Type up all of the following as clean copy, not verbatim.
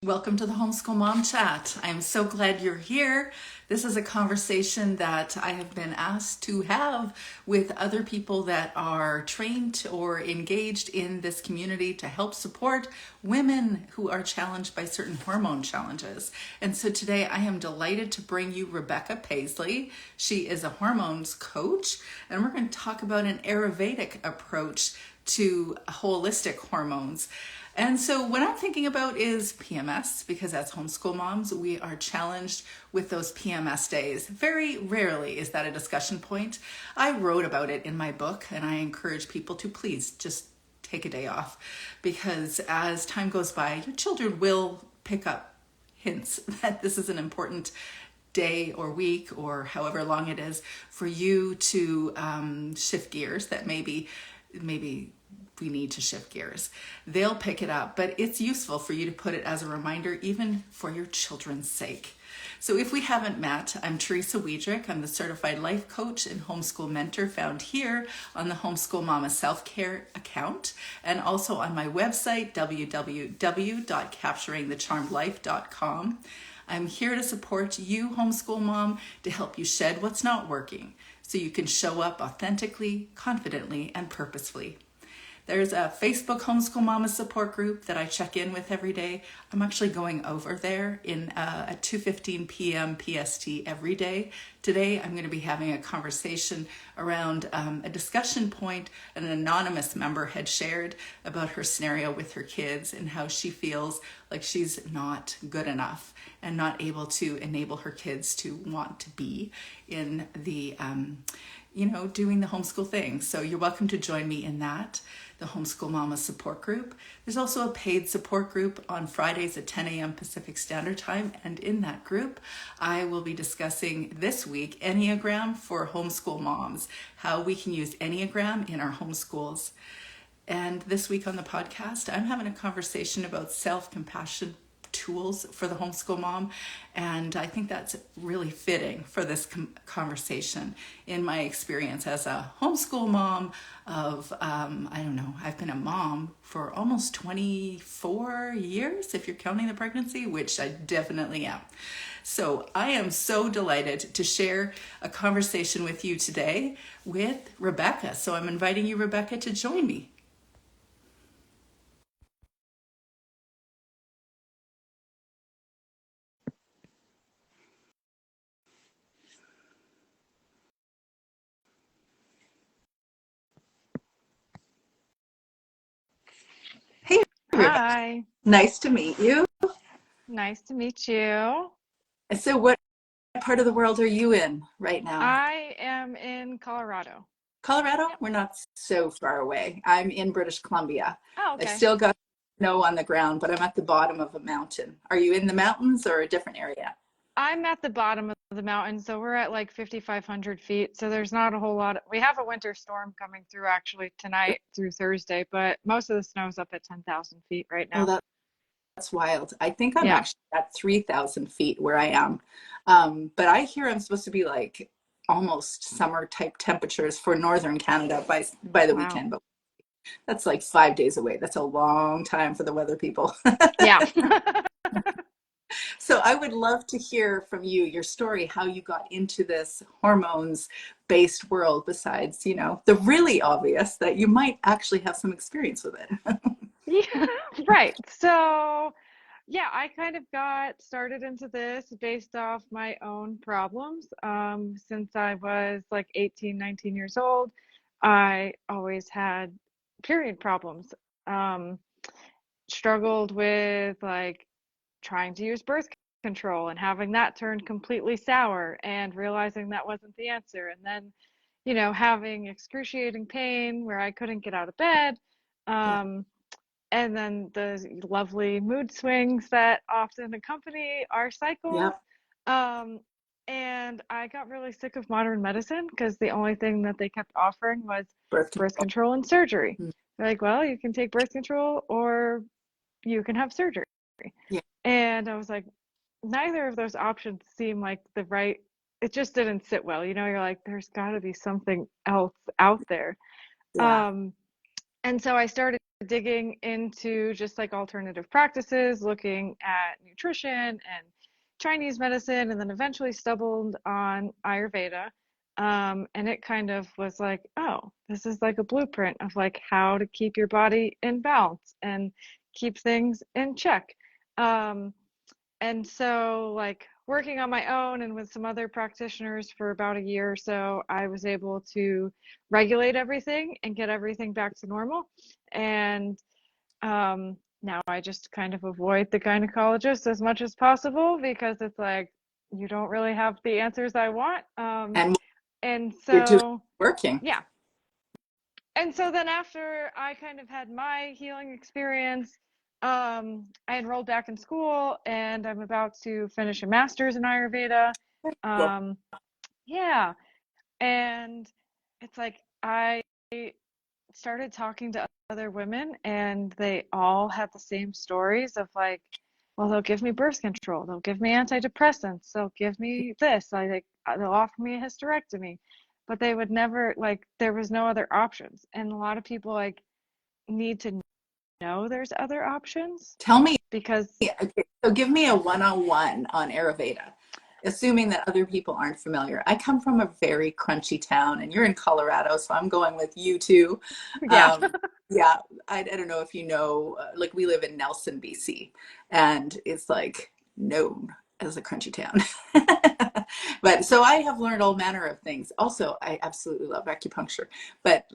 Welcome to the Homeschool Mom Chat. I'm so glad you're here. This is a conversation that I have been asked to have with other people that are trained or engaged in this community to help support women who are challenged by certain hormone challenges. And so today I am delighted to bring you Rebecca Paisley. She is a hormones coach, and we're going to talk about an Ayurvedic approach to holistic hormones. And so what I'm thinking about is PMS, because as homeschool moms, we are challenged with those PMS days. Very rarely is that a discussion point. I wrote about it in my book, and I encourage people to please just take a day off, because as time goes by, your children will pick up hints that this is an important day or week or however long it is for you to shift gears, that maybe we need to shift gears. They'll pick it up, but it's useful for you to put it as a reminder, even for your children's sake. So if we haven't met, I'm Teresa Wiedrick. I'm the certified life coach and homeschool mentor found here on the Homeschool Mama Self-Care account, and also on my website, www.capturingthecharmedlife.com. I'm here to support you, homeschool mom, to help you shed what's not working so you can show up authentically, confidently, and purposefully. There's a Facebook Homeschool Mama support group that I check in with every day. I'm actually going over there at 2:15 p.m. PST every day. Today, I'm going to be having a conversation around a discussion point an anonymous member had shared about her scenario with her kids and how she feels like she's not good enough and not able to enable her kids to want to be in the doing the homeschool thing. So you're welcome to join me in that, the Homeschool Mama support group. There's also a paid support group on Fridays at 10 a.m. Pacific Standard Time. And in that group, I will be discussing this week Enneagram for homeschool moms, how we can use Enneagram in our homeschools. And this week on the podcast, I'm having a conversation about self-compassion tools for the homeschool mom, and I think that's really fitting for this conversation. In my experience as a homeschool mom of I've been a mom for almost 24 years if you're counting the pregnancy, which I definitely am. So I am so delighted to share a conversation with you today with Rebecca. So I'm inviting you, Rebecca, to join me. Hey, Rebecca. Hi, Nice to meet you. nice to meet you. So what part of the world are you in right now? I am in Colorado. Colorado? Yep. We're not so far away. I'm in British Columbia. Oh, I okay. still got snow on the ground, but I'm at the bottom of a mountain. Are you in the mountains or a different area? I'm at the bottom of the mountain, so we're at like 5,500 feet. So there's not a whole lot. We have a winter storm coming through actually tonight through Thursday, but most of the snow's up at 10,000 feet right Oh, now. that's wild. I think I'm Yeah. actually at 3,000 feet where I am. But I hear I'm supposed to be like almost summer type temperatures for northern Canada by the Wow. weekend, but that's like 5 days away. That's a long time for the weather people. Yeah. So I would love to hear from you, your story, how you got into this hormones based world besides, the really obvious that you might actually have some experience with it. Yeah. Right. So, yeah, I kind of got started into this based off my own problems. Since I was like 18, 19 years old, I always had period problems. Um, Struggled with like trying to use birth control and having that turned completely sour and realizing that wasn't the answer. And then, having excruciating pain where I couldn't get out of bed. Yeah. Um, and then the lovely mood swings that often accompany our cycles. Yep. Um, and I got really sick of modern medicine because the only thing that they kept offering was Birth birth control. control and surgery. Mm. They're like, well, you can take birth control or you can have surgery. Yeah. And I was like, neither of those options seem like the right, it just didn't sit well. You're like, there's got to be something else out there. Yeah. Um, And so I started digging into just like alternative practices, looking at nutrition and Chinese medicine, and then eventually stumbled on Ayurveda. And it kind of was like, oh, this is like a blueprint of like how to keep your body in balance and keep things in check. Um, and so, like, working on my own and with some other practitioners for about a year or so, I was able to regulate everything and get everything back to normal. And now I just kind of avoid the gynecologist as much as possible because it's like you don't really have the answers I want. And And you're doing so, working. yeah. And so then after I kind of had my healing experience, I enrolled back in school and I'm about to finish a master's in Ayurveda. Cool. Um, yeah. And it's like I started talking to other women and they all had the same stories of like, well, they'll give me birth control, they'll give me antidepressants, they'll give me this, I like they'll offer me a hysterectomy, but they would never like there was no other options. And a lot of people like need to know there's other options Tell me, because okay, so give me a one-on-one on Ayurveda, assuming that other people aren't familiar. I come from a very crunchy town, and you're in Colorado, so I'm going with you too. yeah. Yeah, I don't know if you know, like we live in Nelson, BC, and it's like known as a crunchy town. But so I have learned all manner of things. Also, I absolutely love acupuncture, but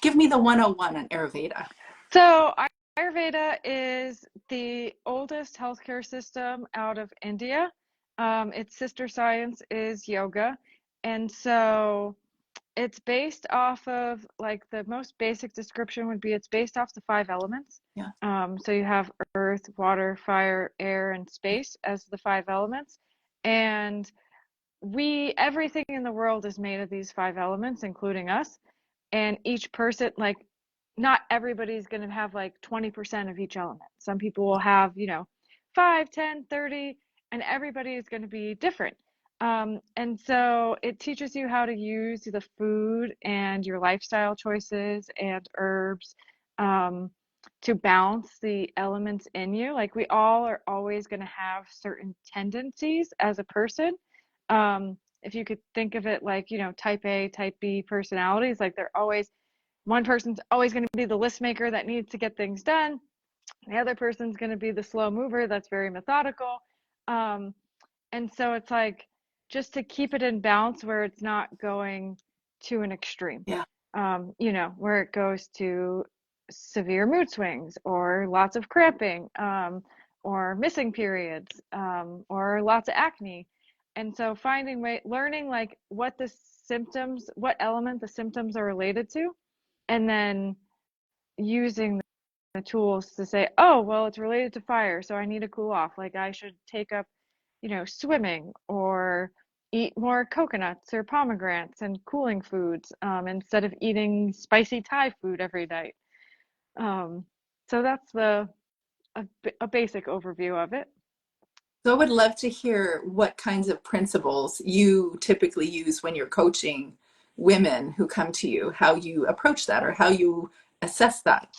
give me the 101 on Ayurveda. So Ayurveda is the oldest healthcare system out of India. Its sister science is yoga. And so it's based off of like the most basic description would be it's based off the five elements. Yeah. So you have earth, water, fire, air, and space as the five elements. And everything in the world is made of these five elements, including us. And each person, like, not everybody's going to have like 20% of each element. Some people will have, 5, 10, 30, and everybody is going to be different. And so it teaches you how to use the food and your lifestyle choices and herbs to balance the elements in you. Like, we all are always going to have certain tendencies as a person. If you could think of it like, type A, type B personalities, like one person's always going to be the list maker that needs to get things done. The other person's going to be the slow mover that's very methodical. Um, and so it's like just to keep it in balance where it's not going to an extreme, Yeah. where it goes to severe mood swings or lots of cramping, or missing periods, or lots of acne. And so learning like what element the symptoms are related to, and then using the tools to say, oh, well, it's related to fire, so I need to cool off. Like I should take up, swimming or eat more coconuts or pomegranates and cooling foods, instead of eating spicy Thai food every night. Um, so that's a basic overview of it. So I would love to hear what kinds of principles you typically use when you're coaching women who come to you, how you approach that or how you assess that.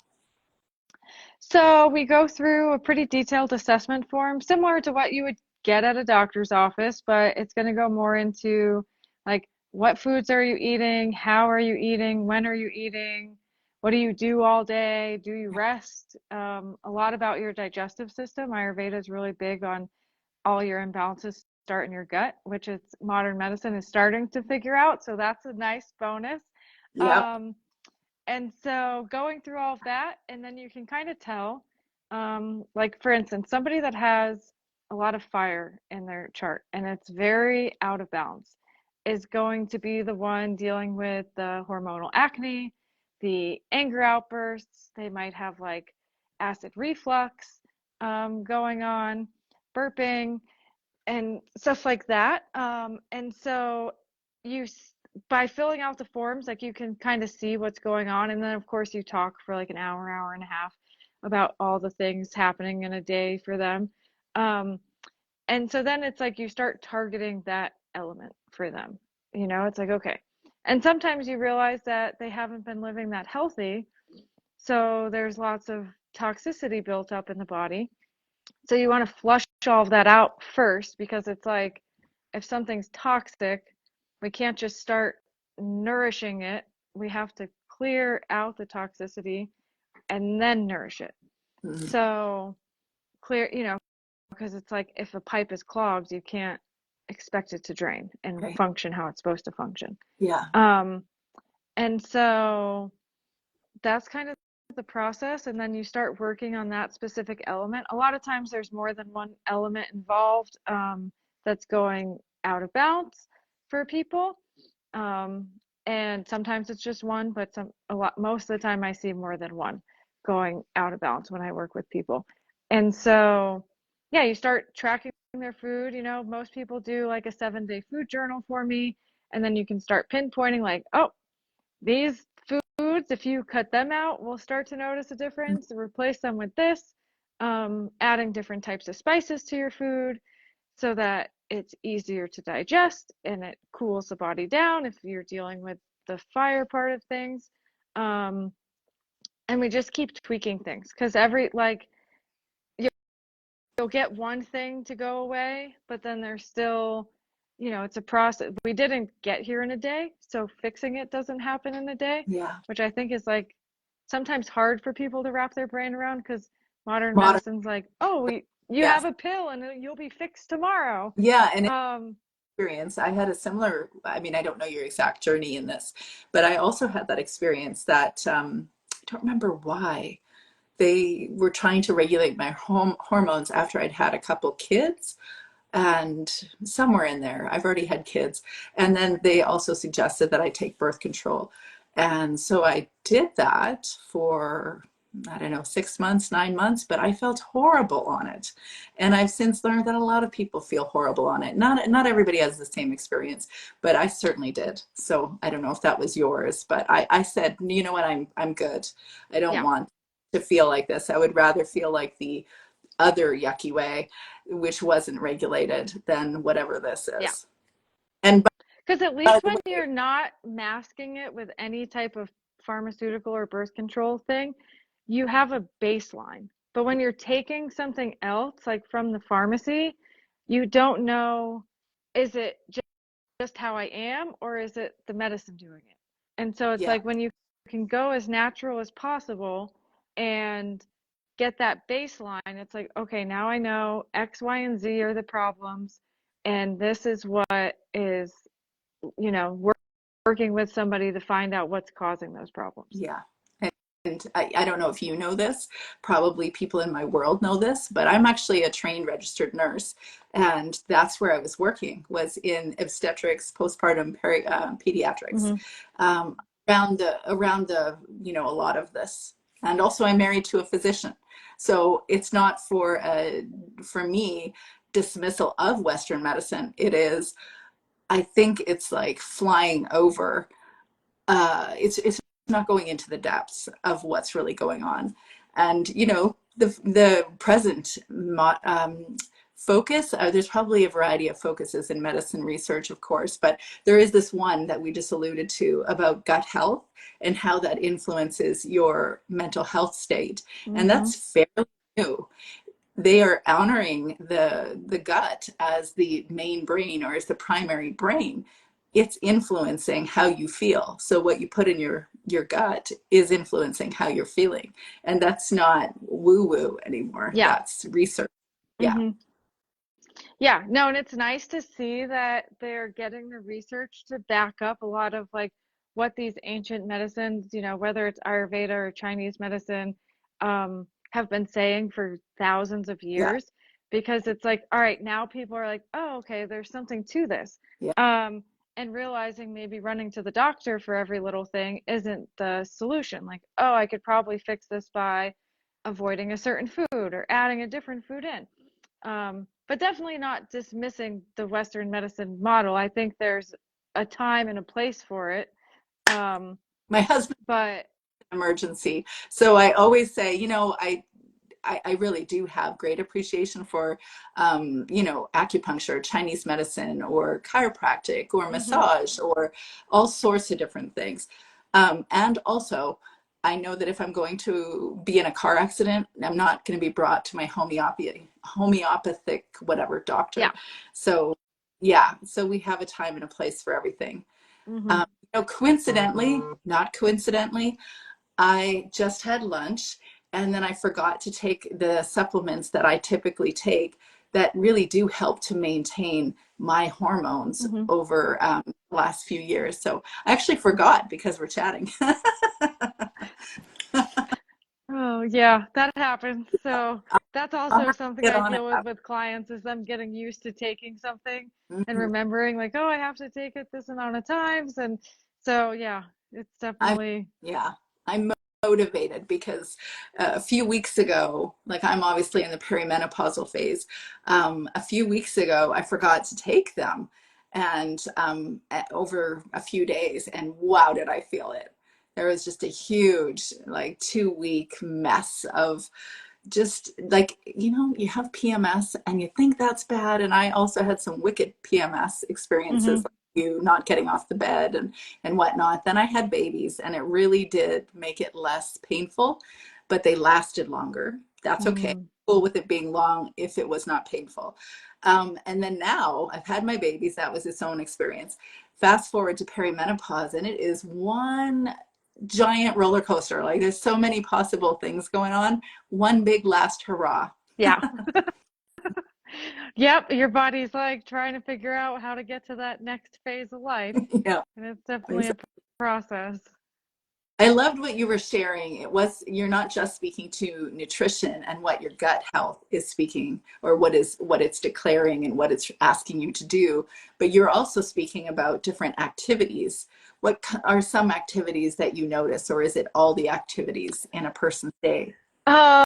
So we go through a pretty detailed assessment form, similar to what you would get at a doctor's office, but it's going to go more into like what foods are you eating, how are you eating, when are you eating, what do you do all day, do you rest? A lot about your digestive system. Ayurveda is really big on all your imbalances start in your gut, which is modern medicine is starting to figure out. So that's a nice bonus. Yep. Um, and so going through all of that, and then you can kind of tell, like for instance, somebody that has a lot of fire in their chart and it's very out of balance is going to be the one dealing with the hormonal acne, the anger outbursts. They might have like acid reflux going on, burping, and stuff like that. And so you, by filling out the forms, like you can kind of see what's going on. And then, of course, you talk for like an hour, hour and a half about all the things happening in a day for them. Um, and so then it's like you start targeting that element for them. It's like, okay. And sometimes you realize that they haven't been living that healthy So there's lots of toxicity built up in the body. So you want to flush all of that out first, because it's like if something's toxic, we can't just start nourishing it. We have to clear out the toxicity and then nourish it. Mhm. So clear, because it's like if a pipe is clogged, you can't expect it to drain and Right. function how it's supposed to function. Yeah. Um, and so that's kind of the process. And then you start working on that specific element. A lot of times there's more than one element involved that's going out of balance for people. Um, and sometimes it's just one, but most of the time I see more than one going out of balance when I work with people. And so, yeah, you start tracking their food. Most people do like a 7-day food journal for me. And then you can start pinpointing, like, oh, these foods, if you cut them out, we'll start to notice a difference. Replace them with this, adding different types of spices to your food so that it's easier to digest and it cools the body down if you're dealing with the fire part of things. Um, and we just keep tweaking things because you'll get one thing to go away, but then there's still, it's a process. We didn't get here in a day, so fixing it doesn't happen in a day, Yeah. which I think is like sometimes hard for people to wrap their brain around because modern Modern. medicine's like, oh, you Yes. have a pill and you'll be fixed tomorrow. Yeah. And Um, experience, I had a similar, I mean, I don't know your exact journey in this, but I also had that experience that I don't remember why they were trying to regulate my hormones after I'd had a couple kids, and somewhere in there I've already had kids, and then they also suggested that I take birth control, and so I did that for, I don't know, 6 months, 9 months, but I felt horrible on it. And I've since learned that a lot of people feel horrible on it. Not everybody has the same experience, but I certainly did. So I don't know if that was yours, but I said, you know what, I'm good. I don't yeah, want to feel like this. I would rather feel like the other yucky way, which wasn't regulated, than whatever this yeah. is. And Because at by least the when way, you're not masking it with any type of pharmaceutical or birth control thing, you have a baseline. But when you're taking something else, like from the pharmacy, you don't know, is it just how I am, or is it the medicine doing it? And so it's yeah, like when you can go as natural as possible and get that baseline, it's like, okay, now I know X, Y, and Z are the problems, and this is what is, you know, working with somebody to find out what's causing those problems. yeah. And I don't know if you know this, probably people in my world know this, but I'm actually a trained registered nurse. And that's where I was working, was in obstetrics, postpartum, pediatrics, Mm-hmm. um, a lot of this. And also I'm married to a physician. So it's not for me, dismissal of Western medicine. It is, I think it's like flying over, it's not going into the depths of what's really going on. And the present focus, there's probably a variety of focuses in medicine research, of course, but there is this one that we just alluded to about gut health and how that influences your mental health state. And Mm-hmm. that's fairly new. They are honoring the gut as the main brain, or as the primary brain. It's influencing how you feel. So what you put in your gut is influencing how you're feeling. And that's not woo woo anymore. Yeah. That's research. Yeah. Mm-hmm. Yeah, no, and it's nice to see that they're getting the research to back up a lot of like what these ancient medicines, whether it's Ayurveda or Chinese medicine, have been saying for thousands of Yeah. years. Because it's like, all right, now people are like, oh, okay, there's something to this. Yeah. And realizing maybe running to the doctor for every little thing isn't the solution. Like, oh, I could probably fix this by avoiding a certain food or adding a different food in. But definitely not dismissing the Western medicine model. I think there's a time and a place for it. Um, My husband but emergency. So I always say, I really do have great appreciation for, acupuncture, Chinese medicine, or chiropractic, or mhm, massage, or all sorts of different things. And also, I know that if I'm going to be in a car accident, I'm not going to be brought to my homeopathic whatever doctor. Yeah. So yeah, so we have a time and a place for everything. Hmm. Coincidentally, not coincidentally, I just had lunch and then I forgot to take the supplements that I typically take that really do help to maintain my hormones Hmm. over the last few years. So I actually forgot because we're chatting. Oh, yeah, that happens. So that's I'll also have to something get I on it. deal with clients is them getting used to taking something and Mhm. remembering like, oh, I have to take it this amount of times. And so, yeah, it's I'm definitely, yeah, I'm motivated because a few weeks ago, like I'm obviously in the perimenopausal phase. A few weeks ago, I forgot to take them, and over a few days, and wow, did I feel it! There was just a huge, like 2 week mess of just like, you have PMS and you think that's bad. And I also had some wicked PMS experiences, hmm like you not getting off the bed and whatnot. Then I had babies and it really did make it less painful, but they lasted longer. That's okay. mm, Cool with it being long if it was not painful. And then now I've had my babies. That was its own experience. Fast forward to perimenopause, and it is one giant roller coaster. Like there's so many possible things going on. One big last hurrah. yeah. Yep, your body's like trying to figure out how to get to that next phase of life. Yeah. And it's definitely a Exactly. process. I loved what you were sharing. You're not just speaking to nutrition and what your gut health is speaking or what it's declaring and what it's asking you to do, but you're also speaking about different activities. What are some activities that you notice, or is it all the activities in a person's day? Um,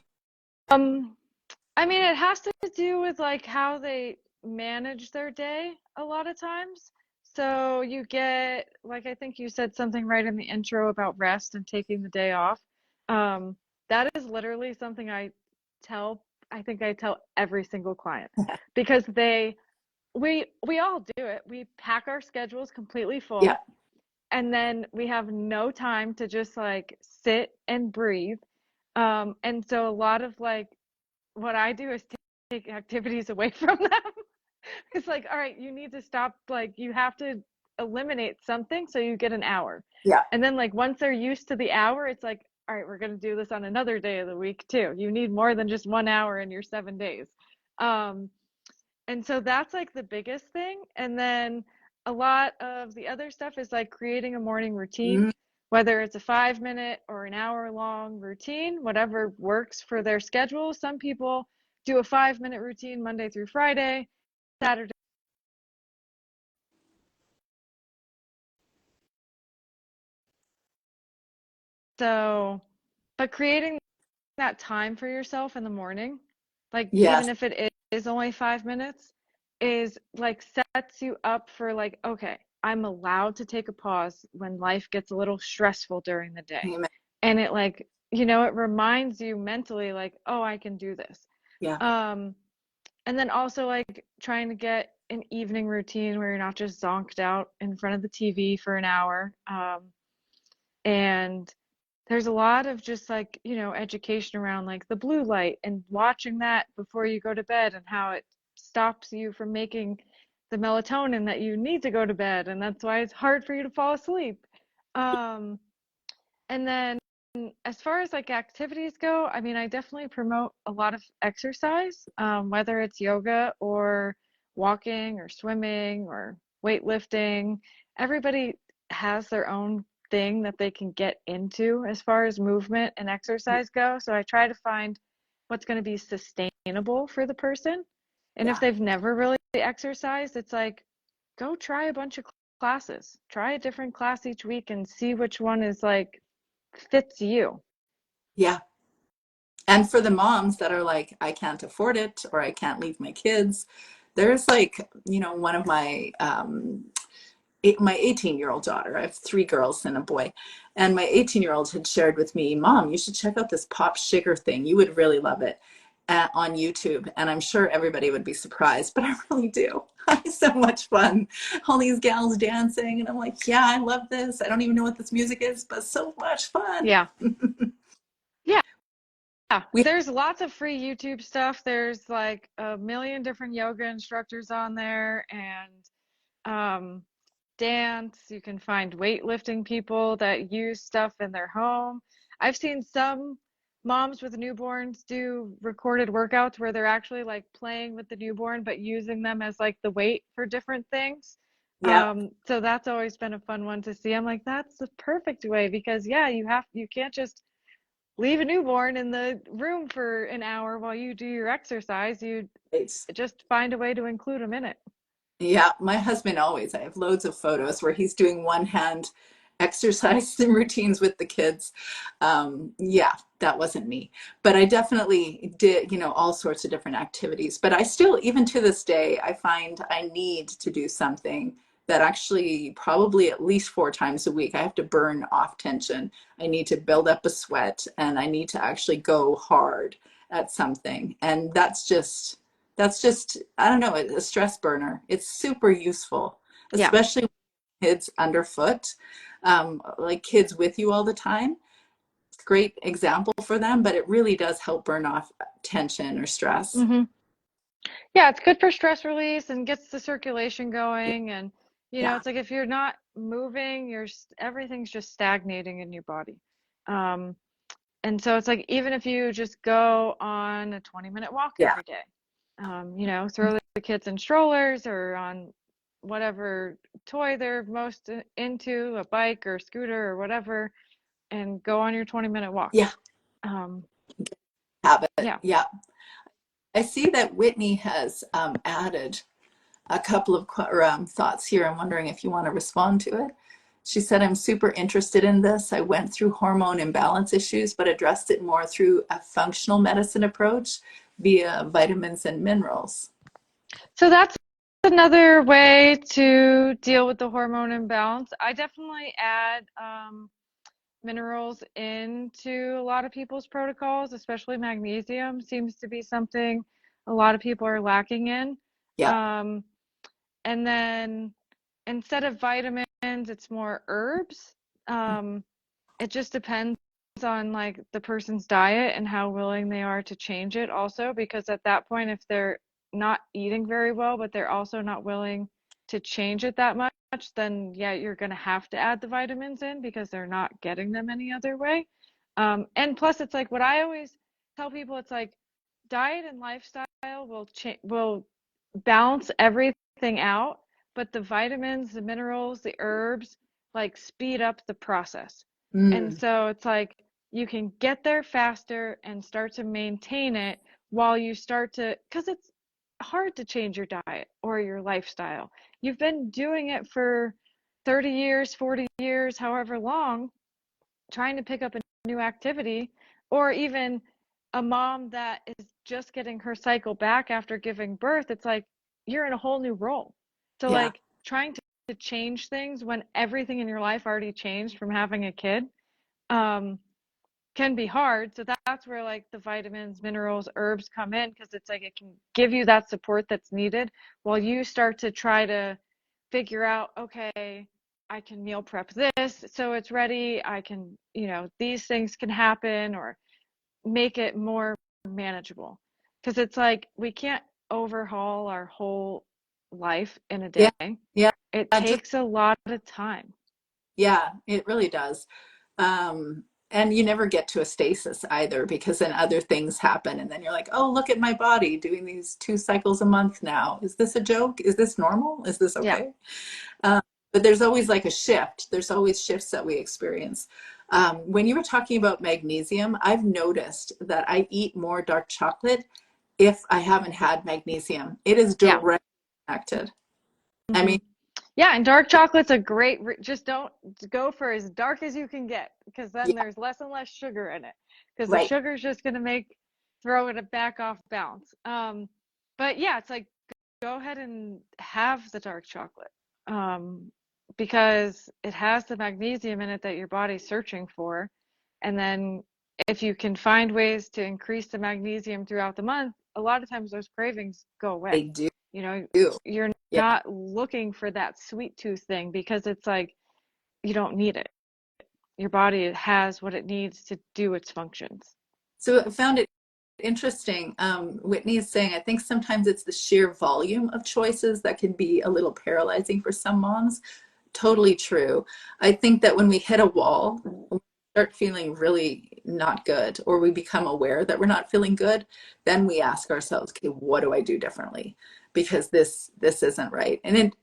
I mean, it has to do with like how they manage their day a lot of times. So you get, like, I think you said something right in the intro about rest and taking the day off. Um, that is literally something tell, I think I tell every single client because we all do it. We pack our schedules completely Yeah. full and then we have no time to just like sit and breathe. And so a lot of like what I do is take activities away from them. It's like, all right, you need to stop. Like, you have to eliminate something so you get an hour. Yeah. And then, like, once they're used to the hour, it's like, all right, we're going to do this on another day of the week too. You need more than just 1 hour in your 7 days. Um, and so that's like the biggest thing. And then a lot of the other stuff is like creating a morning routine, Mm, whether it's a 5 minute or an hour long routine, whatever works for their schedule. Some people do a 5 minute routine Monday through Friday, Saturday. So, but creating that time for yourself in the morning, like even yes. if it is only 5 minutes, is like sets you up for like, okay, I'm allowed to take a pause when life gets a little stressful during the day. Amen. And it like, it reminds you mentally like, oh, I can do this. Yeah. Um, and then also like trying to get an evening routine where you're not just zonked out in front of the TV for an hour. And there's a lot of just like, education around like the blue light and watching that before you go to bed and how it stops you from making the melatonin that you need to go to bed. And that's why it's hard for you to fall asleep. Um, and then as far as like activities go, I mean, I definitely promote a lot of exercise, whether it's yoga or walking or swimming or weightlifting. Everybody has their own thing that they can get into as far as movement and exercise go. So I try to find what's going to be sustainable for the person. And if Yeah. they've never really exercised, it's like, go try a bunch of classes. Try a different class each week and see which one is like fits you. Yeah. And for the moms that are like, I can't afford it or I can't leave my kids, there's like, one of my 18-year-old daughter, I have three girls and a boy, and my 18-year-old had shared with me, Mom, you should check out this pop sugar thing. You would really love it on YouTube. And I'm sure everybody would be surprised, but I really do. So much fun. All these gals dancing, and I'm like, yeah, I love this. I don't even know what this music is, but so much fun. Yeah. Yeah. Yeah. We There's lots of free YouTube stuff. There's like a million different yoga instructors on there and um, dance. You can find weightlifting people that use stuff in their home. I've seen some moms with newborns do recorded workouts where they're actually like playing with the newborn, but using them as like the weight for different things. Yep. So that's always been a fun one to see. I'm like, that's the perfect way because yeah, you can't just leave a newborn in the room for an hour while you do your exercise. You It's just find a way to include them in it. Yeah, my husband always, I have loads of photos where he's doing one hand exercise and routines with the kids. Yeah, that wasn't me. But I definitely did, all sorts of different activities. But I still, even to this day, I find I need to do something that actually probably at least 4 times a week. I have to burn off tension. I need to build up a sweat and I need to actually go hard at something. And that's just I don't know, a stress burner. It's super useful, Yeah. especially with kids underfoot, like kids with you all the time. It's a great example for them, but it really does help burn off tension or stress. Hmm. Yeah, it's good for stress release and gets the circulation Yeah, going. And, yeah, it's like if you're not moving, everything's just stagnating in your body. Um, and so it's like even if you just go on a 20-minute walk yeah, every day, throw the kids in strollers or on whatever toy they're most into, a bike or scooter or whatever, and go on your 20-minute walk. yeah. Um, Habit. yeah. Yeah. I see that Whitney has added a couple of thoughts here. I'm wondering if you want to respond to it. She said, I'm super interested in this. I went through hormone imbalance issues, but addressed it more through a functional medicine approach via vitamins and minerals. So that's another way to deal with the hormone imbalance. I definitely add minerals into a lot of people's protocols, especially magnesium seems to be something a lot of people are lacking in. Yeah, Um, and then instead of vitamins, it's more herbs. Um, it just depends on like the person's diet and how willing they are to change it also, because at that point, if they're not eating very well, but they're also not willing to change it that much, then yeah, you're going to have to add the vitamins in because they're not getting them any other way. And plus, it's like what I always tell people, it's like diet and lifestyle will balance everything out, but the vitamins, the minerals, the herbs like speed up the process. And mm, so it's like you can get there faster and start to maintain it while you start to, because it's hard to change your diet or your lifestyle. You've been doing it for 30 years, 40 years, however long, trying to pick up a new activity, or even a mom that is just getting her cycle back after giving birth. It's like you're in a whole new role. So, yeah, like, trying to change things when everything in your life already changed from having a kid um, can be hard. So that's where like the vitamins, minerals, herbs come in because it's like it can give you that support that's needed while you start to try to figure out, okay, I can meal prep this so it's ready. I can, these things can happen or make it more manageable. Because it's like we can't overhaul our whole life in a yeah, day. yeah. It Just takes a lot of time. yeah, it really does. Um, and you never get to a stasis either because then other things happen, and then you're like, oh, look at my body doing these 2 cycles a month now. Is this a joke? Is this normal? Is this Yeah. okay? Um, but there's always like a shift. There's always shifts that we experience. When you were talking about magnesium, I've noticed that I eat more dark chocolate if I haven't had magnesium. It is Yeah. directly connected. I Hmm. mean, Yeah, and dark chocolate's a great, just don't go for as dark as you can get because then yeah, there's less and less sugar in it because the right. sugar's just going to throw it back off balance. But yeah, it's like go ahead and have the dark chocolate because it has the magnesium in it that your body's searching for. And then if you can find ways to increase the magnesium throughout the month, a lot of times those cravings go away. They do. You know, you're Yeah. not looking for that sweet tooth thing, because it's like you don't need it. Your body has what it needs to do its functions. So I found it interesting. Whitney is saying, I think sometimes it's the sheer volume of choices that can be a little paralyzing for some moms. Totally true. I think that when we hit a wall, when we start feeling really not good, or we become aware that we're not feeling good, then we ask ourselves, okay, what do I do differently? Because this isn't right. And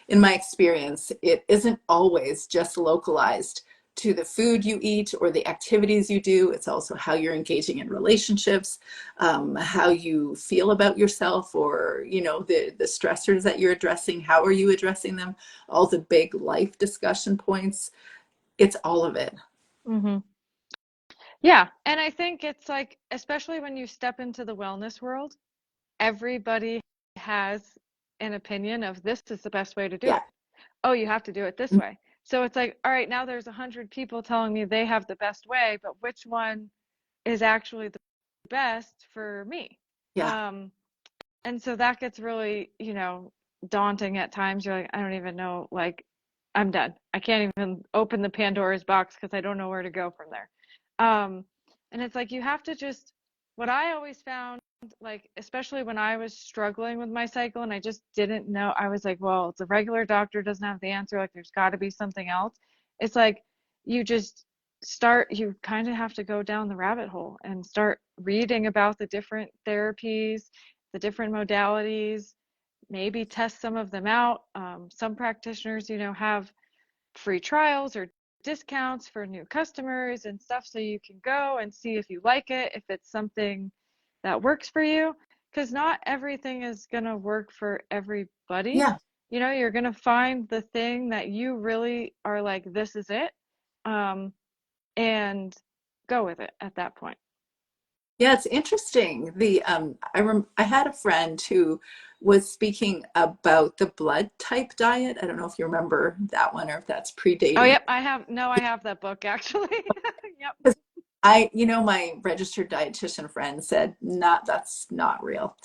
in my experience, it isn't always just localized to the food you eat or the activities you do. It's also how you're engaging in relationships, how you feel about yourself, or the stressors that you're addressing. How are you addressing them? All the big life discussion points. It's all of it. Hmm. Yeah, and I think it's like, especially when you step into the wellness world, everybody has an opinion of this is the best way to do Yeah. it. Oh, you have to do it this way. So it's like, all right, now there's 100 people telling me they have the best way, but which one is actually the best for me? Yeah. Um, and so that gets really, daunting at times. You're like, I don't even know, like, I'm done. I can't even open the Pandora's box because I don't know where to go from there. And it's like you have to just, what I always found, like, especially when I was struggling with my cycle and I just didn't know, I was like, well, the regular doctor doesn't have the answer. Like, there's got to be something else. It's like you just you kind of have to go down the rabbit hole and start reading about the different therapies, the different modalities, maybe test some of them out. Some practitioners, have free trials or discounts for new customers and stuff, so you can go and see if you like it, if it's something that works for you. Because not everything is going to work for everybody. Yeah. You're going to find the thing that you really are like, this is it, um, and go with it at that point. Yeah, it's interesting. I had a friend who was speaking about the blood type diet. I don't know if you remember that one or if that's Oh, predating. yep, I have. No, I have that book actually. Yep. My registered dietitian friend said, not, that's not real.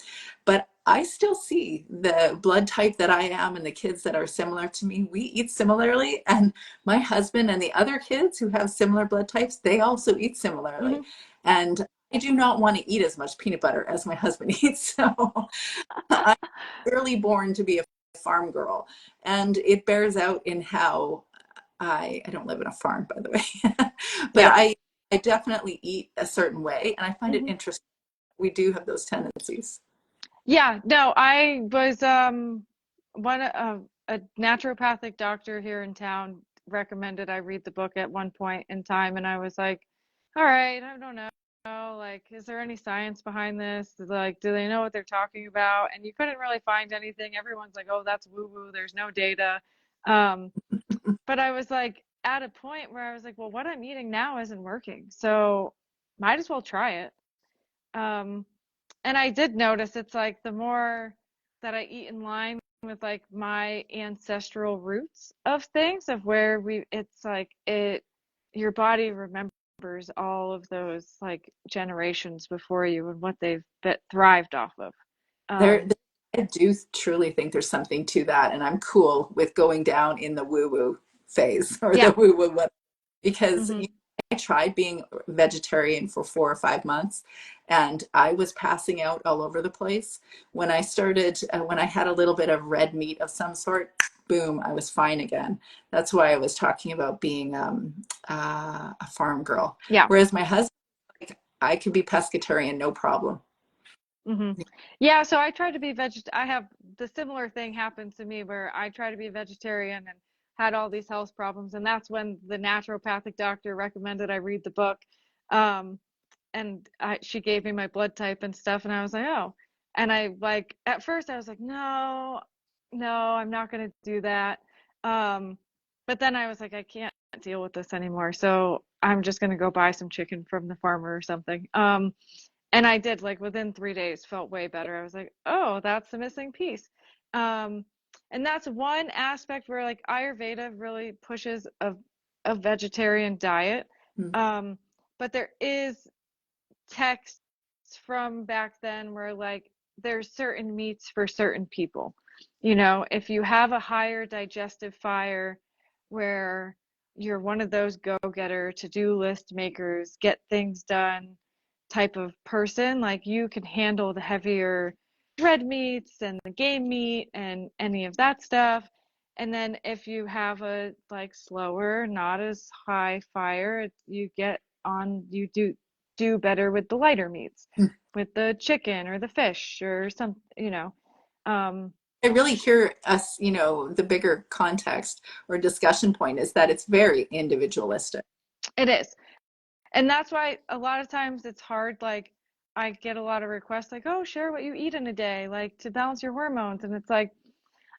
But I still see the blood type that I am and the kids that are similar to me. We eat similarly. And my husband and the other kids who have similar blood types, they also eat similarly. Hmm. And I do not want to eat as much peanut butter as my husband eats. So I'm early born to be a farm girl. And it bears out in how I don't live in a farm, by the way, but Yeah. I definitely eat a certain way, and I find it Hmm. interesting. We do have those tendencies. Yeah, no, I was one a naturopathic doctor here in town recommended I read the book at one point in time, and I was like, all right, I don't know. Like, is there any science behind this? Like, do they know what they're talking about? And you couldn't really find anything. Everyone's like, oh, that's woo-woo. There's no data. Um, but I was like at a point where I was like, well, what I'm eating now isn't working. So might as well try it. Um, and I did notice it's like the more that I eat in line with like my ancestral roots of things, of where it's like your body remembers all of those like generations before you and what they've thrived off of. There, Um, I do truly think there's something to that, and I'm cool with going down in the woo-woo phase or the yeah. woo-woo what because Hmm. I tried being vegetarian for 4 or 5 months, and I was passing out all over the place. When I had a little bit of red meat of some sort, boom, I was fine again. That's why I was talking about being a farm girl. Yeah. Whereas my husband, like, I could be pescatarian, no problem. Hmm. Yeah, so I try to be I have the similar thing happen to me where I try to be vegetarian and had all these health problems, and that's when the naturopathic doctor recommended I read the book. Um, and she gave me my blood type and stuff, and I was like, oh. And I like at first I was like, no, no, I'm not gonna do that. Um, but then I was like, I can't deal with this anymore, so I'm just gonna go buy some chicken from the farmer or something. And I did, like, within 3 days, felt way better. I was like, oh, that's the missing piece. Um, and that's one aspect where like Ayurveda really pushes a vegetarian diet. Mm. Um, but there is texts from back then where like there's certain meats for certain people. If you have a higher digestive fire where you're one of those go-getter, to-do list makers, get things done type of person, like you can handle the heavier red meats and the game meat and any of that stuff. And then if you have a like slower, not as high fire, you do better with the lighter meats, with the chicken or the fish or some. Um, I really hear us, the bigger context or discussion point is that it's very individualistic. it is. And that's why a lot of times it's hard. Like, I get a lot of requests, like, oh, share what you eat in a day, like to balance your hormones. And it's like,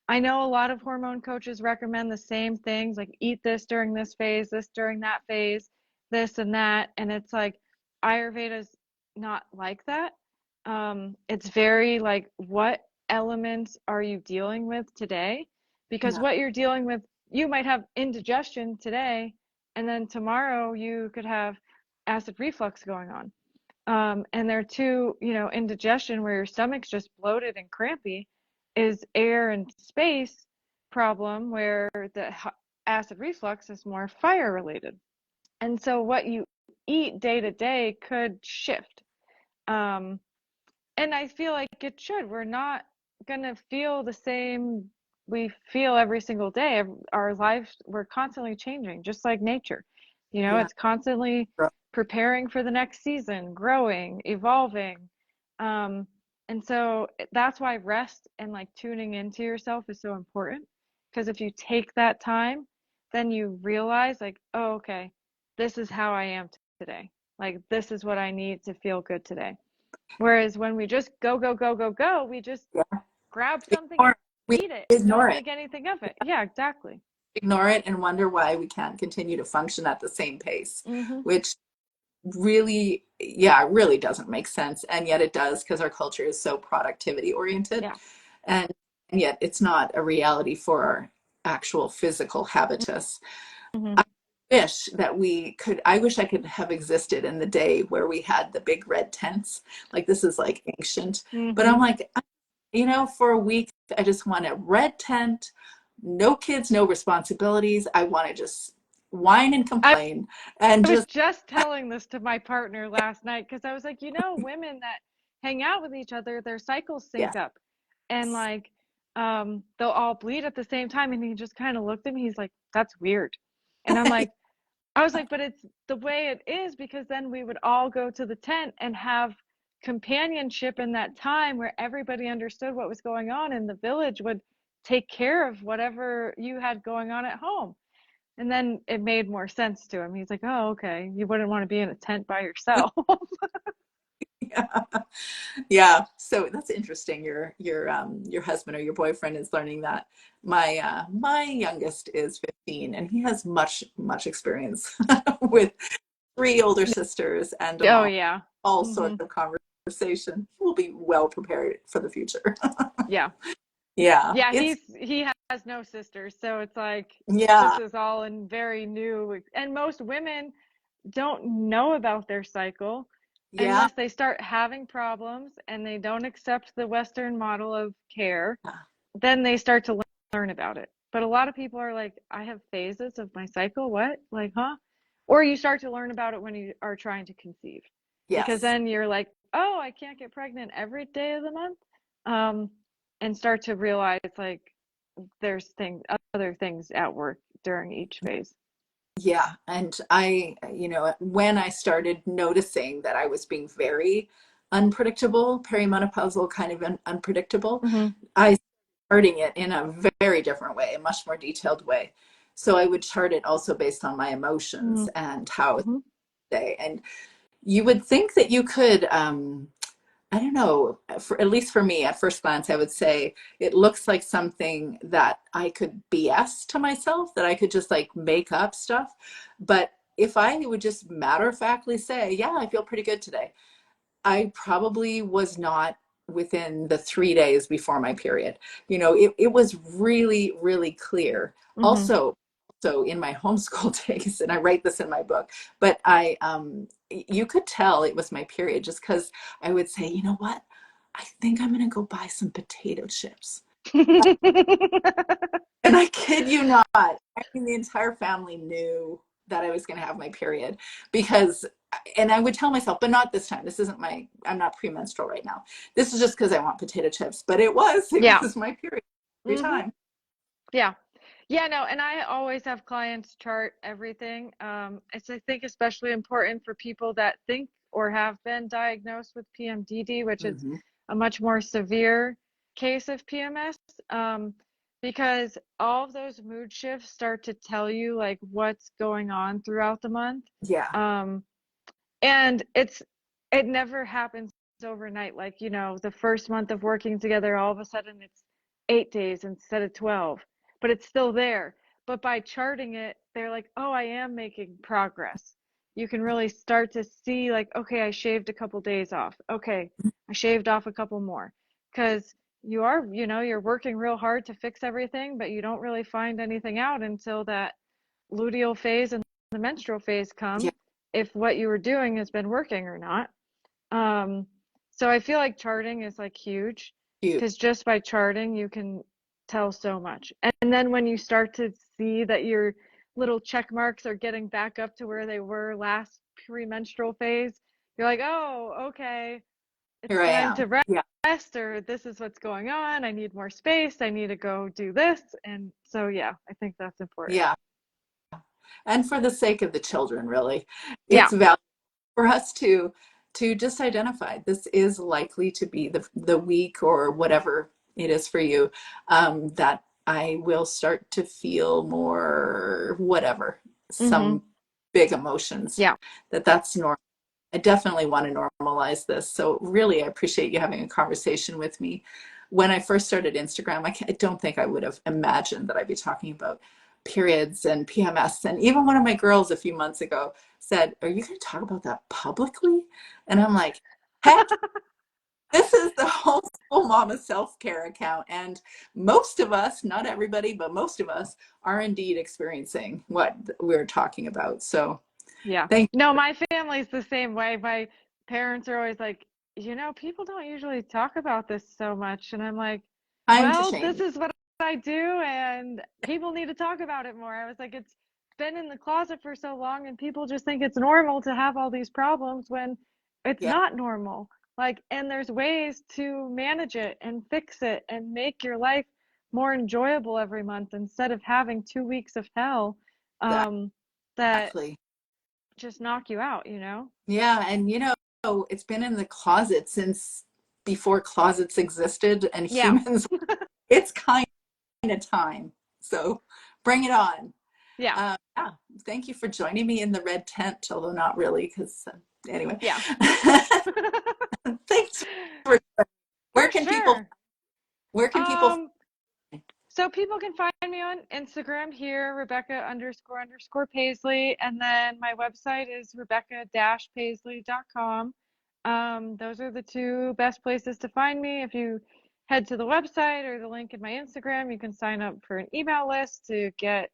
I know a lot of hormone coaches recommend the same things, like eat this during this phase, this during that phase, this and that. And it's like Ayurveda's not like that. It's very like, what elements are you dealing with today? Because Yeah. what you're dealing with, you might have indigestion today, and then tomorrow you could have acid reflux going on. And there too, indigestion where your stomach's just bloated and crampy is air and space problem where the acid reflux is more fire related. And so what you eat day to day could shift. Um, and I feel like it should. We're not gonna feel the same we feel every single day. Our lives, we're constantly changing, just like nature. Yeah. It's constantly preparing for the next season, growing, evolving. Um, and so that's why rest and like tuning into yourself is so important. Because if you take that time, then you realize like, oh, okay, this is how I am today. Like this is what I need to feel good today. Whereas when we just go, go, go, go, go, we just Yeah. grab something and Ignore, we eat it and ignore don't it. think anything of it. Yeah, exactly. Ignore it and wonder why we can't continue to function at the same pace, Hmm. which really, yeah, it really doesn't make sense. And yet it does because our culture is so productivity oriented. Yeah. And, and yet it's not a reality for our actual physical habitus. Hmm. I I wish I could have existed in the day where we had the big red tents. Like this is like ancient. But Hmm. I'm like, for a week, I just want a red tent, no kids, no responsibilities. I want to just whine and I complain and was just, just telling this to my partner last night because I was like, women that hang out with each other, their cycles sync yes. up. And like, they'll all bleed at the same time. And he just kind of looked at me. He's like, that's weird. And I was like, but it's the way it is because then we would all go to the tent and have companionship in that time where everybody understood what was going on and the village would take care of whatever you had going on at home. And then it made more sense to him. He's like, oh, okay. You wouldn't want to be in a tent by yourself. Yeah. Yeah. So that's interesting. Your husband or your boyfriend is learning that. My youngest is 15 and he has much experience with three older sisters and a Oh, mom, yeah. all Hmm. sorts of conversation. We'll be well prepared for the future. Yeah. Yeah. Yeah, It's he has no sisters, so it's like this yeah. is all in very new, and most women don't know about their cycle Yeah. unless they start having problems and they don't accept the Western model of care, then they start to learn about it. But a lot of people are like, I have phases of my cycle. What? Like, huh? Or you start to learn about it when you are trying to conceive, because Yes. then you're like, oh, I can't get pregnant every day of the month. Um, and start to realize like there's other things at work during each phase. Yeah. And when I started noticing that I was being very unpredictable, perimenopausal kind of unpredictable, Mm-hmm. I charting it in a very different way, a much more detailed way. So I would chart it also based on my emotions and how it's Mm-hmm. day. And you would think that you could, I don't know, at least for me, at first glance, I would say it looks like something that I could BS to myself, that I could just like make up stuff. But if I would just matter of factly say, yeah, I feel pretty good today, I probably was not within the 3 days before my period. It was really, really clear. Mm-hmm. Also, so in my homeschool days, and I write this in my book, but you could tell it was my period just because I would say, you know what? I think I'm going to go buy some potato chips. And I kid you not, I mean, the entire family knew that I was going to have my period because, and I would tell myself, but not this time. This isn't my, I'm not premenstrual right now. This is just because I want potato chips. But it Yeah. was my period every Hmm. time. Yeah. Yeah, no, and I always have clients chart everything. It's, I think, especially important for people that think or have been diagnosed with PMDD, which is Mm-hmm. a much more severe case of PMS, because all of those mood shifts start to tell you like what's going on throughout the month. Yeah. Um, and it never happens overnight. Like, the first month of working together, all of a sudden it's 8 days instead of 12, but it's still there. But by charting it, they're like, oh, I am making progress. You can really start to see, like, okay, I shaved a couple days off. Okay, I shaved off a couple more. Because you're working real hard to fix everything, but you don't really find anything out until that luteal phase and the menstrual phase Yeah. come, if what you were doing has been working or not. Um, so I feel like charting is like huge, Cute. because just by charting you can tell so much. And then when you start to see that your little check marks are getting back up to where they were last premenstrual phase, you're like, oh, okay, it's Here I time am. to Yeah. rest, or this is what's going on. I need more space. I need to go do this. And so, yeah, I think that's important. Yeah. And for the sake of the children, really, Yeah. it's valuable for us to just identify this is likely to be the week or whatever it is for you, that I will start to feel more whatever, Mm-hmm. some big emotions, Yeah. that's normal. I definitely want to normalize this. So really, I appreciate you having a conversation with me. When I first started Instagram, I don't think I would have imagined that I'd be talking about periods and PMS. And even one of my girls a few months ago said, "Are you going to talk about that publicly?" And I'm like, heck, this is the homeschool mama self-care account. And most of us, not everybody, but most of us are indeed experiencing what we're talking about. So Yeah. thank No, my family's the same way. My parents are always like, people don't usually talk about this so much. And I'm like, Time to well, this change. is what I do, and people need to talk about it more. I was like, it's been in the closet for so long, and people just think it's normal to have all these problems when it's Yeah, not normal. Like, and there's ways to manage it and fix it and make your life more enjoyable every month instead of having 2 weeks of hell, um, that exactly. just knock you out. Yeah, and it's been in the closet since before closets existed and Yeah, humans. It's kind of time. So bring it on. yeah, Yeah, thank you for joining me in the red tent, although not really, because anyway. yeah. Thanks for where For can people sure. where can people Um, so people can find me on Instagram here, Rebecca underscore underscore Paisley, and then my website is rebecca-paisley.com. Those are the two best places to find me. If you head to the website or the link in my Instagram, you can sign up for an email list to get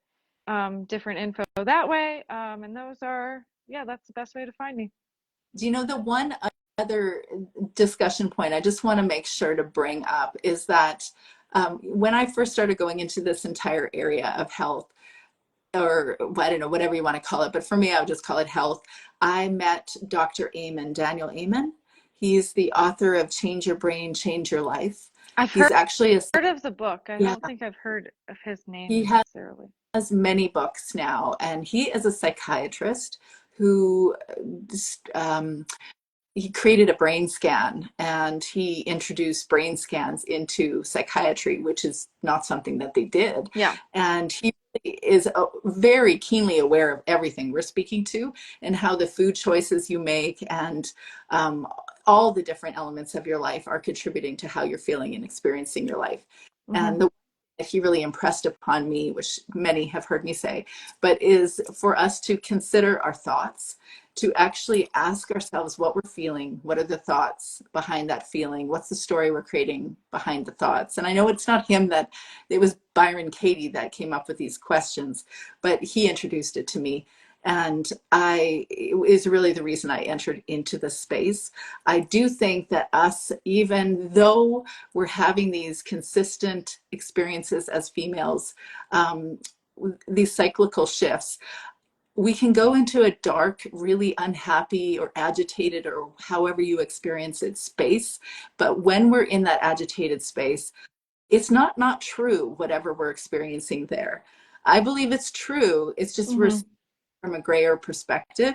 different info that way. And yeah, that's the best way to find me. do you know the one other discussion point I just want to make sure to bring up is that when I first started going into this entire area of health, or I don't know, whatever you want to call it, but for me, I would just call it health. I met Dr. Amen, Daniel Amen. He's the author of Change Your Brain, Change Your Life. I've He's actually a, heard of the book. I yeah, don't think I've heard of his name he necessarily. has many books now, and he is a psychiatrist who um, he created a brain scan and he introduced brain scans into psychiatry, which is not something that they did. Yeah. And he is very keenly aware of everything we're speaking to and how the food choices you make and um, all the different elements of your life are contributing to how you're feeling and experiencing your life. Hmm. And the that he really impressed upon me, which many have heard me say, but is for us to consider our thoughts, to actually ask ourselves what we're feeling, what are the thoughts behind that feeling, what's the story we're creating behind the thoughts. And I know it's not him, that it was Byron Katie that came up with these questions, but he introduced it to me. And it is really the reason I entered into the space. I do think that us, even though we're having these consistent experiences as females, um, these cyclical shifts, we can go into a dark, really unhappy or agitated, or however you experience it, space. But when we're in that agitated space, it's not true, whatever we're experiencing there. I believe it's true. It's just we're Hmm. from a grayer perspective.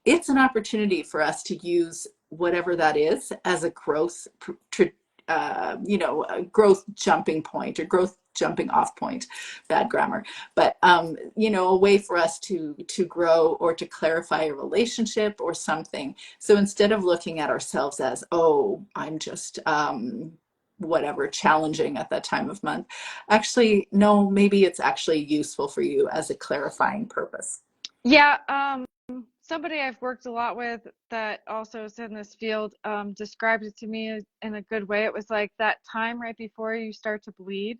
It's an opportunity for us to use whatever that is as a growth, a growth jumping point or growth jumping off point. Bad grammar, but a way for us to grow or to clarify a relationship or something. So instead of looking at ourselves as, oh, I'm just whatever, challenging at that time of month, actually, no, maybe it's actually useful for you as a clarifying purpose. Yeah, somebody I've worked a lot with that also is in this field described it to me in a good way. It was like that time right before you start to bleed,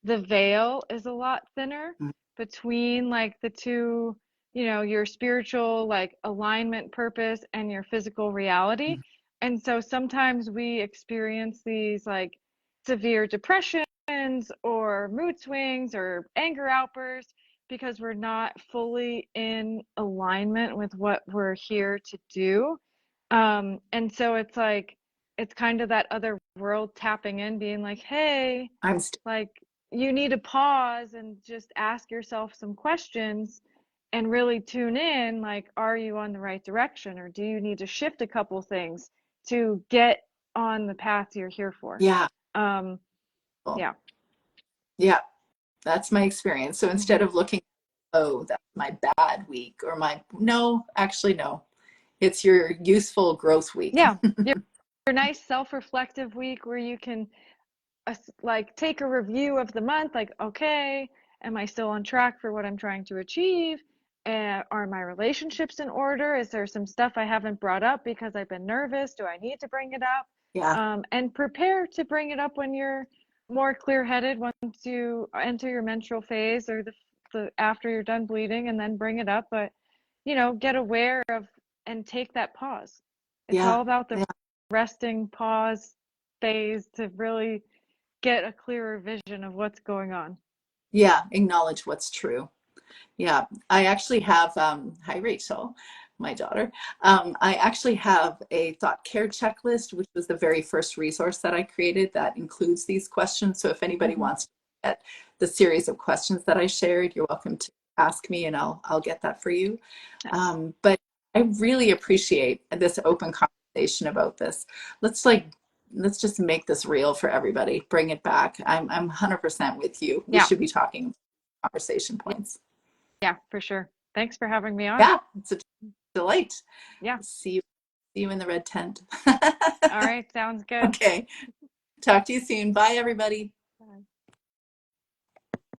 the veil is a lot thinner between like the two, your spiritual like alignment purpose and your physical reality. And so sometimes we experience these like severe depressions or mood swings or anger outbursts because we're not fully in alignment with what we're here to do. And so it's like, it's kind of that other world tapping in, being like, hey, I'm like, you need to pause and just ask yourself some questions and really tune in. Like, are you on the right direction? Or do you need to shift a couple things to get on the path you're here for? Yeah. Um, Cool. yeah. Yeah, that's my experience. So instead Hmm. of looking, oh, that's my bad week or no, actually, no, it's your useful growth week. Yeah. Your nice self-reflective week where you can like take a review of the month, like, okay, am I still on track for what I'm trying to achieve? Are my relationships in order? Is there some stuff I haven't brought up because I've been nervous? Do I need to bring it up? Yeah, And prepare to bring it up when you're more clear-headed once you enter your menstrual phase or the after you're done bleeding, and then bring it up. But get aware of and take that pause. It's yeah, all about the yeah, resting pause phase to really get a clearer vision of what's going on. yeah. Acknowledge what's true. Yeah, I actually have, hi Rachel, my daughter. I actually have a thought care checklist, which was the very first resource that I created that includes these questions. So if anybody Hmm. wants to get the series of questions that I shared, you're welcome to ask me and I'll get that for you. Nice. But I really appreciate this open conversation about this. Let's like, let's just make this real for everybody. Bring it back. I'm 100% with you. We Yeah. should be talking conversation points. Yeah, for sure. Thanks for having me on. Yeah, it's a delight. Yeah. See you in the red tent. All right. Sounds good. Okay. Talk to you soon. Bye, everybody.